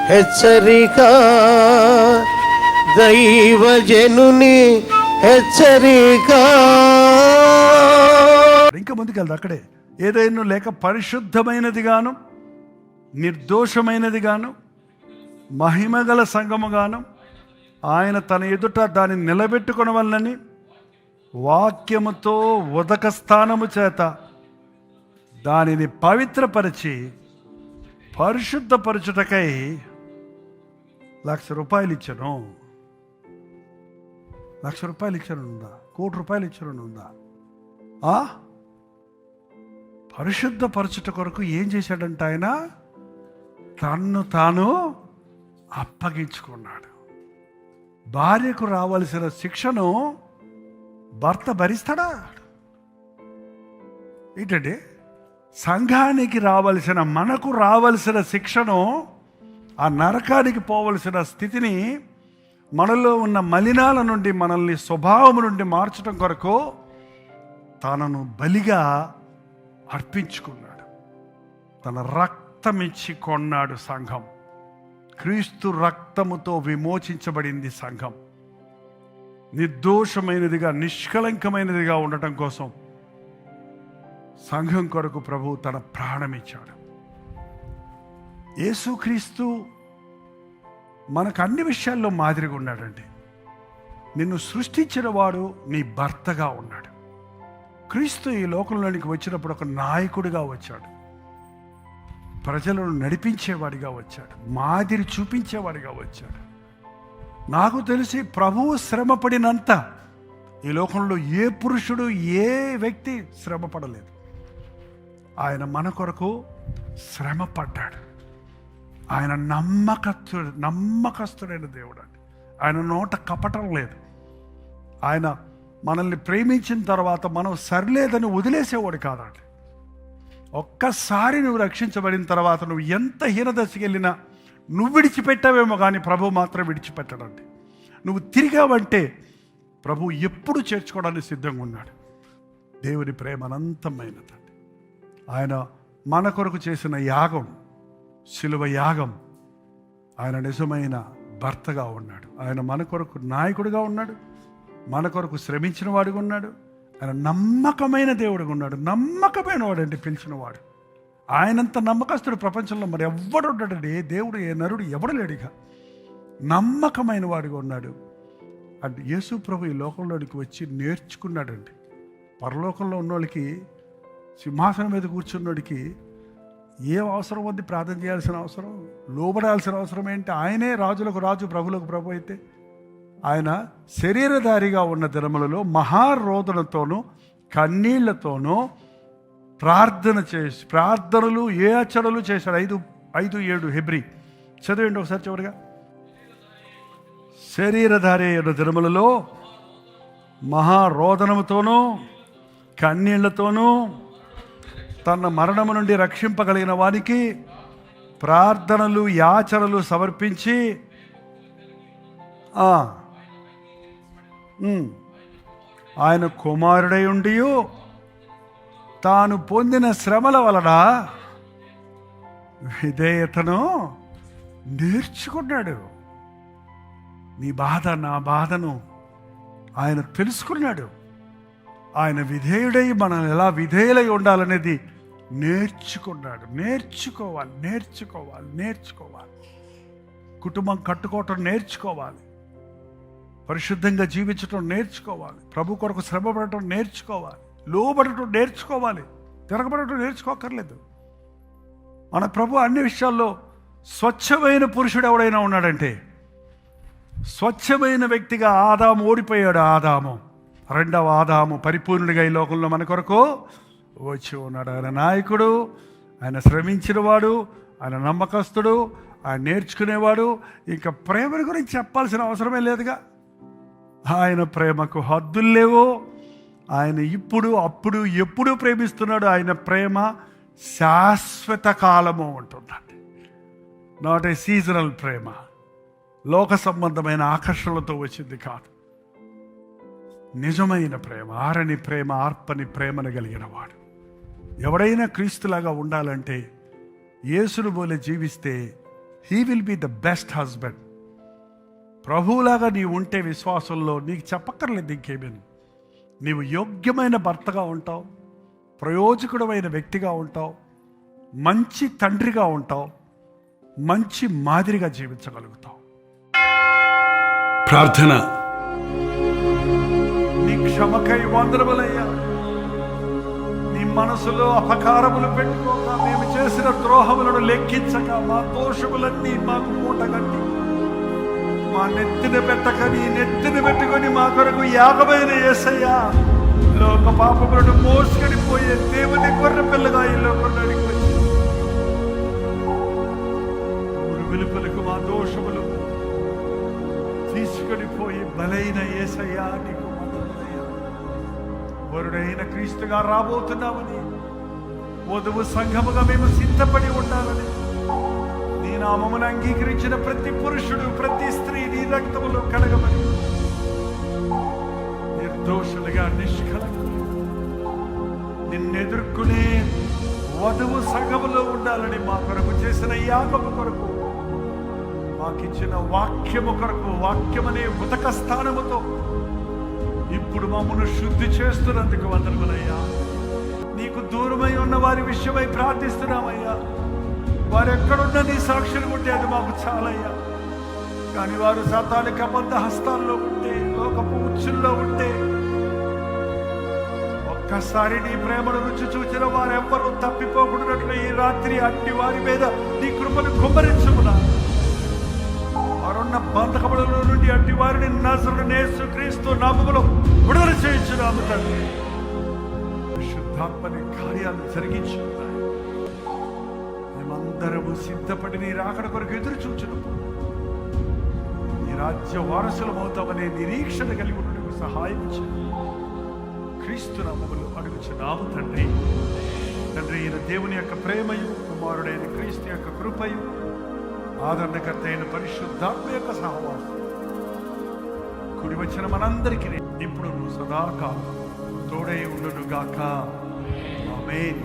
హెచ్చరిక, దైవజనుని హెచ్చరిక. ఇంకా ముందుకెళ్దా అక్కడే ఏదైనా లేక పరిశుద్ధమైనది గాను నిర్దోషమైనది గాను మహిమగల సంఘము గాను ఆయన తన ఎదుట దాన్ని నిలబెట్టుకొనవలనని వాక్యముతో ఉదక స్థానము చేత దానిని పవిత్రపరిచి పరిశుద్ధపరచుటకై ₹1,00,000 ఇచ్చాను. ₹1,00,000 ఇచ్చాను ఉందా? ₹1,00,00,000 ఇచ్చాను ఉందా? పరిశుద్ధపరచుట కొరకు ఏం చేశాడంట? ఆయన తన్ను తాను అప్పగించుకున్నాడు. భార్యకు రావాల్సిన శిక్షను భర్త భరిస్తాడా? ఏంటంటే సంఘానికి రావలసిన, మనకు రావలసిన శిక్షను, ఆ నరకానికి పోవలసిన స్థితిని, మనలో ఉన్న మలినాల నుండి మనల్ని స్వభావం నుండి మార్చడం కొరకు తనను బలిగా అర్పించుకున్నాడు. తన రక్తమిచ్చి కొన్నాడు సంఘం. క్రీస్తు రక్తముతో విమోచించబడింది సంఘం. నిర్దోషమైనదిగా, నిష్కళంకమైనదిగా ఉండటం కోసం సంఘం కొరకు ప్రభువు తన ప్రాణం ఇచ్చాడు. యేసుక్రీస్తు మనకు అన్ని విషయాల్లో మాదిరిగా ఉన్నాడండి. నిన్ను సృష్టించిన వాడు నీ భర్తగా ఉన్నాడు. క్రీస్తు ఈ లోకంలోనికి వచ్చినప్పుడు ఒక నాయకుడిగా వచ్చాడు. ప్రజలను నడిపించేవాడిగా వచ్చాడు. మాదిరి చూపించేవాడిగా వచ్చాడు. నాకు తెలిసి ప్రభువు శ్రమపడినంత ఈ లోకంలో ఏ పురుషుడు, ఏ వ్యక్తి శ్రమపడలేదు. ఆయన మన కొరకు శ్రమ పడ్డాడు. ఆయన నమ్మకస్తుడైన దేవుడు అండి. ఆయన నోట కపటం లేదు. ఆయన మనల్ని ప్రేమించిన తర్వాత మనం సరిలేదని వదిలేసేవాడు కాదండి. ఒక్కసారి నువ్వు రక్షించబడిన తర్వాత నువ్వు ఎంత హీనదశకి వెళ్ళినా నువ్వు విడిచిపెట్టావేమో కానీ ప్రభు మాత్రం విడిచిపెట్టడండి. నువ్వు తిరిగావంటే ప్రభు ఎప్పుడు చేర్చుకోవడానికి సిద్ధంగా ఉన్నాడు. దేవుని ప్రేమ అనంతమైనదండి. ఆయన మన కొరకు చేసిన యాగం, శిలువ యాగం. ఆయన నిజమైన భర్తగా ఉన్నాడు. ఆయన మన కొరకు నాయకుడిగా ఉన్నాడు. మన కొరకు శ్రమించిన వాడిగా ఉన్నాడు. ఆయన నమ్మకమైన దేవుడిగా ఉన్నాడు. నమ్మకమైన వాడండి పిలిచినవాడు. ఆయనంత నమ్మకస్తుడు ప్రపంచంలో మరి ఎవ్వడు ఉన్నాడండి. ఏ దేవుడు, ఏ నరుడు ఎవడు లేడిగా. నమ్మకమైన వాడిగా ఉన్నాడు. అంటే యేసు ప్రభు ఈ లోకంలోనికి వచ్చి నేర్చుకున్నాడండి. పరలోకంలో ఉన్నోడికి, సింహాసనం మీద కూర్చున్నోడికి ఏం అవసరం ఉంది? ప్రార్థన చేయాల్సిన అవసరం, లోబడాల్సిన అవసరం ఏంటి? ఆయనే రాజులకు రాజు, ప్రభులకు ప్రభు అయితే ఆయన శరీరధారిగా ఉన్న దినములలో మహారోదనతోనూ కన్నీళ్లతోనూ ప్రార్థనలు ఏ అచ్చడలు చేశాడు. 5:7 హెబ్రీ చదివండి ఒకసారి చివరిగా. శరీరధారి అయిన దినములలో మహారోదనముతోనూ కన్నీళ్లతోనూ తన మరణము నుండి రక్షింపగలిగిన వానికి ప్రార్థనలు యాచనలు సమర్పించి ఆయన కుమారుడై ఉండి తాను పొందిన శ్రమల వలన విధేయతను నేర్చుకున్నాడు. నీ బాధ, నా బాధను ఆయన తెలుసుకున్నాడు. ఆయన విధేయుడై మనం ఎలా విధేయులై ఉండాలనేది నేర్చుకున్నాడు. నేర్చుకోవాలి. కుటుంబం కట్టుకోవటం నేర్చుకోవాలి. పరిశుద్ధంగా జీవించటం నేర్చుకోవాలి. ప్రభు కొరకు శ్రమపడటం నేర్చుకోవాలి. లోబడటం నేర్చుకోవాలి. తిరగబడటం నేర్చుకోకర్లేదు. మన ప్రభు అన్ని విషయాల్లో స్వచ్ఛమైన పురుషుడు ఎవడైనా ఉన్నాడంటే, స్వచ్ఛమైన వ్యక్తిగా ఆదాము ఓడిపోయాడు. ఆదాము, రెండవ ఆదాము పరిపూర్ణుడిగా ఈ లోకంలో మన కొరకు వచ్చి ఉన్నాడు. ఆయన నాయకుడు, ఆయన శ్రమించినవాడు, ఆయన నమ్మకస్తుడు, ఆయన నేర్చుకునేవాడు. ఇంకా ప్రేమని గురించి చెప్పాల్సిన అవసరమే లేదుగా. ఆయన ప్రేమకు హద్దులు లేవు. ఆయన ఇప్పుడు, అప్పుడు, ఎప్పుడు ప్రేమిస్తున్నాడు. ఆయన ప్రేమ శాశ్వత కాలము ఉంటుందండి. నాట్ ఏ సీజనల్ ప్రేమ, లోక సంబంధమైన ఆకర్షణలతో వచ్చింది కాదు. నిజమైన ప్రేమ, ఆరని ప్రేమ, ఆర్పని ప్రేమను కలిగిన వాడు. ఎవడైనా క్రీస్తులాగా ఉండాలంటే యేసును పోలే జీవిస్తే he will be the best husband. ప్రభువులాగా నీవు ఉంటే విశ్వాసంలో నీకు చెప్పక్కర్లేదు ఇంకేమీ. నీవు యోగ్యమైన భర్తగా ఉంటావు, ప్రయోజకుడమైన వ్యక్తిగా ఉంటావు, మంచి తండ్రిగా ఉంటావు, మంచి మాదిరిగా జీవించగలుగుతావు. ప్రార్థన. నీ క్షమకై వందనములయ్యా. నీ మనసులో అపకారములు పెట్టుకోక, మేము చేసిన ద్రోహములను లెక్కించక, మా దోషములన్నీ మాకు మూటగట్టి మా నెత్తిన పెట్టక, నీ నెత్తిన పెట్టుకొని మా కొరకు యాగమైన యేసయ్యా, లోక పాపములను మోసుకొని పోయే దేవుని గొర్రె పిల్లగా ఈ లోకంలోనికి వచ్చి వెలుపలకు మా దోషములు తీసుకొని పోయి బలైన యేసయ్యా నీకు వందనములయ్యా. వరుడైన క్రీస్తుగా రాబోతున్నామని, వధువు సంఘముగా మేము సిద్ధపడి ఉండాలని, నీ నామమును అంగీకరించిన ప్రతి పురుషుడు, ప్రతి స్త్రీ నీ రక్తములో కడగమని, నిర్దోషులుగా నిష్కలంకులు నిన్నెదుర్కొనే వధువు సంఘములో ఉండాలని మా కొరకు చేసిన యాగము కొరకు, మాకిచ్చిన వాక్యము కొరకు, వాక్యమనే ఉదక స్థానముతో ఇప్పుడు మమ్మను శుద్ధి చేస్తున్నందుకు వందనములయ్యా. నీకు దూరమై ఉన్న వారి విషయమై ప్రార్థిస్తున్నామయ్యా. వారు ఎక్కడున్న నీ సాక్షులు ఉంటే అది మాకు చాలయ్యా. కానీ వారు సాతానిక అబద్ధ హస్తాల్లో ఉంటే, లోకపు ఉచ్చుల్లో ఉంటే, ఒక్కసారి నీ ప్రేమను రుచి చూచిన వారెవ్వరూ తప్పిపోకుండాట్లు ఈ రాత్రి అట్టి వారి మీద నీ కృపను కుమ్మరించుకున్నా. వారున్న బంధకములలో నుండి అట్టి వారిని నజరుడైన యేసుక్రీస్తు నామములో విడుదల చేయించున్నాము తండ్రి. శుద్ధాత్మని కార్యాలు జరిగించుకున్నాయి. మేమందరము సిద్ధపడి నీ రాకడ కొరకు ఎదురు చూచినప్పుడు నీ రాజ్య వారసులమవుతామనే నిరీక్షణ కలిగి ఉండటకు సహాయం చేయండి. క్రీస్తు నామములో అడుగుచున్నాము తండ్రి. తండ్రి, ఈయన దేవుని యొక్క ప్రేమయు, కుమారుడైన క్రీస్తు యొక్క కృపయు, ఆదరణకర్త అయిన పరిశుద్ధాత్మ యొక్క సహవాసం కుడి వచ్చిన మనందరికీ ఇప్పుడు సదాకాలం తోడై ఉండును గాక. ఆమేన్.